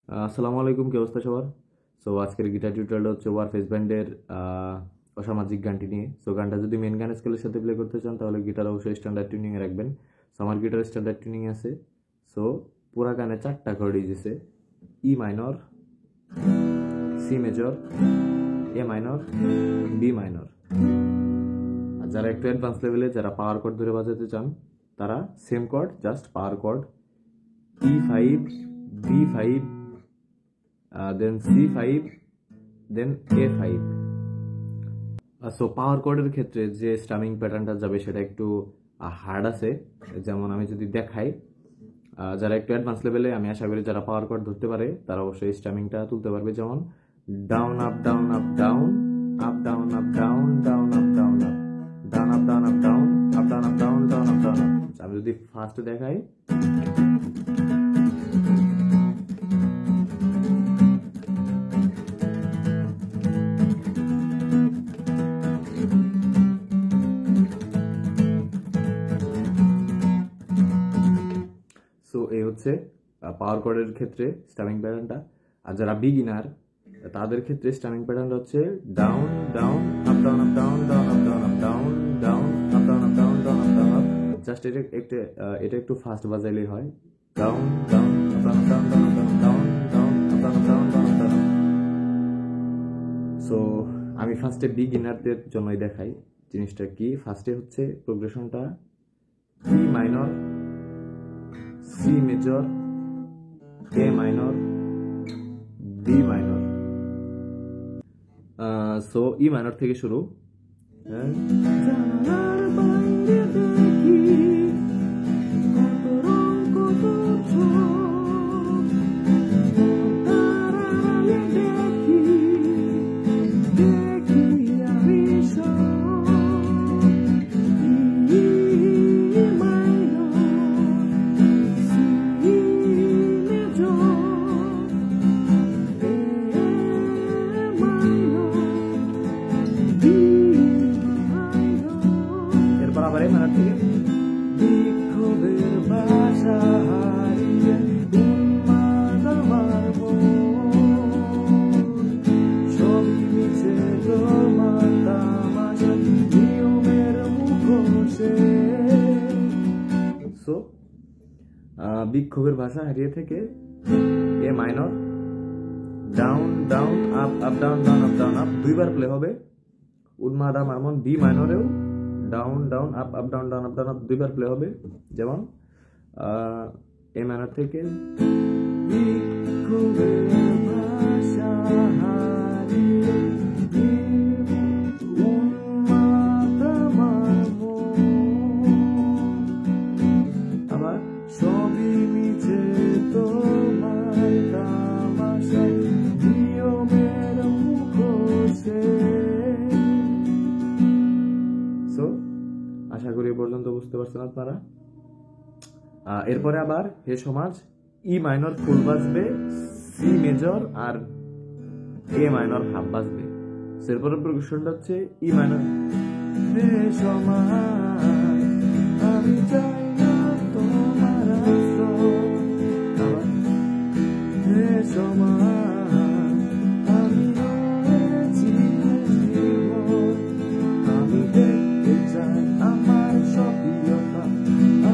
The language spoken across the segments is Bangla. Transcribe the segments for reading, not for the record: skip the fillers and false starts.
আসসালামু আলাইকুম, কি অবস্থা সবার? সো আজকের গিটার টিউটোরিয়ালটা হচ্ছে ওয়ারফেস ব্যান্ডের অসামাজিক গানটি নিয়ে। সো গানটা যদি মেন গান স্কেলের সাথে প্লে করতে চান তাহলে গিটার অবশ্যই স্ট্যান্ডার্ড টিউনিংয়ে রাখবেন। সো আমার গিটার স্ট্যান্ডার্ড টিউনিং আছে। সো পুরা গানে 4টা কর্ড দিয়েছে: ই minor, C major, A minor, B minor. আর যারা একটু অ্যাডভান্স লেভেলে, যারা পাওয়ার কর্ড ধরে বাজাতে চান, তারা same chord, just power chord, E5, B5, then C5, then A5। So power কর্ডের ক্ষেত্রে যে স্ট্রামিং প্যাটার্নটা যাবে সেটা একটু হার্ড আছে। যেমন আমি যদি দেখাই, যারা একটু অ্যাডভান্স লেভেলে, আমি আশা করি যারা পাওয়ার কর্ড ধরতে পারে তারা অবশ্যই স্ট্রামিংটা তুলতে পারবে। যেমন down up down up down, up down up down, down up down up, down up down up down, up down up down, down up down up. আমি যদি ফার্স্ট দেখাই, সো এই হচ্ছে পাওয়ার কর্ডের ক্ষেত্রে স্ট্রামিং প্যাটার্নটা। আর যারা বিগিনার তাদের ক্ষেত্রে স্ট্রামিং প্যাটার্নটা হচ্ছে down down up down up down, down up down up down, down up down up down, down up down up. Just এটা একটু ফাস্ট বাজাইলেই হয়। Down down up down up down, down up down, down down up down up down, down up down. So আমি ফার্স্টে বিগিনারদের জন্যই দেখাই জিনিসটা কি। ফার্স্টে হচ্ছে প্রোগ্রেশনটা E minor, C major, A minor, B minor. So E minor থেকে শুরু। এরপর আবার এ মাইনর থেকে বিক্ষোভের ভাষা হারিয়ে উন্মাদ আমার মন, সবই মিছে তোমার তামাশা, নিয়মের মুখোশে। সো বিক্ষোভের ভাষা হারিয়ে থেকে A minor, down down up up down, down up down up, দুইবার প্লে হবে। উন্মাদ আমার মন বি মাইনরেও down down up up down, down up down up, দুইবার প্লে হবে। যেমন এ মাইনর থেকে আবার সবই মিছে তোমার তামাশা, নিয়মের মুখোশে। সো আশা করি এ পর্যন্ত বুঝতে পারছেন আপনারা। এরপরে আবার হে সমাজ, ই মাইনর ফুল বাজবে, সি মেজর আর এ মাইনর হাফ বাজবে। এরপরে প্রোগ্রেশনটা হচ্ছে ই মাইনর, হে সমাজ আমি চাই না তোমার আশ্রয়, আবার হে সমাজ আমি রয়েছি জীবন, আমি দেখতে চাই আমার স্বকীয়তা,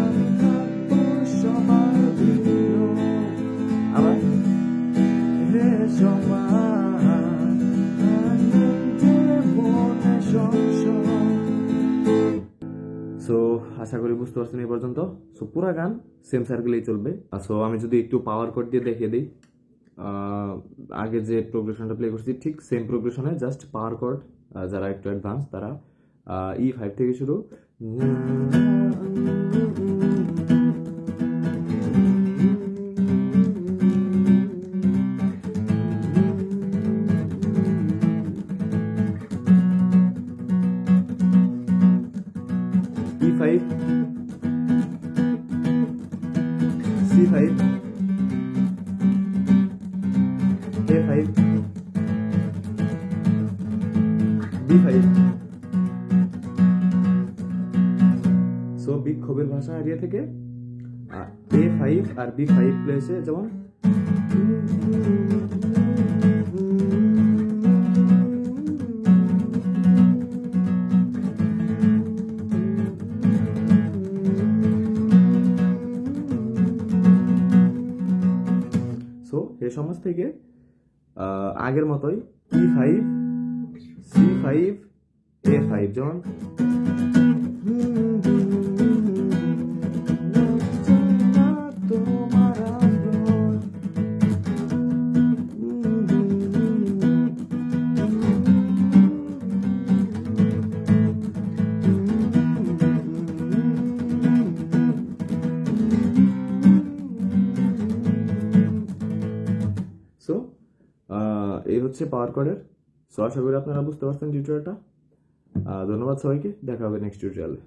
আমি থাকবো সবার ভিন্ন। আবার হে সমাজ মনে সংশয়। সো আশা করি বুঝতে পারছেন এই পর্যন্ত। সো পুরা গান সেম সার্কেলেই চলবে। সো আমি যদি একটু পাওয়ার কর্ড দিয়ে দেখিয়ে দিই, আগে যে প্রোগ্রেশনটা প্লে করছি ঠিক সেম প্রোগ্রেশনে, জাস্ট পাওয়ার কর্ড। যারা একটু অ্যাডভান্স তারা E5 থেকে শুরু, E5, C5, A5, B5। So বিক্ষোভের ভাষা হারিয়ে থেকে A5 আর B5 প্লেসে, যেমন এই সমাজ থেকে আগের মতোই E5 C5 A5 যেমন সো এই হচ্ছে পাওয়ার কর্ডের। সো আশা করি আপনারা বুঝতে পারছেন টিউটোরিয়ালটা। ধন্যবাদ সবাইকে, দেখা হবে নেক্সট টিউটোরিয়ালে।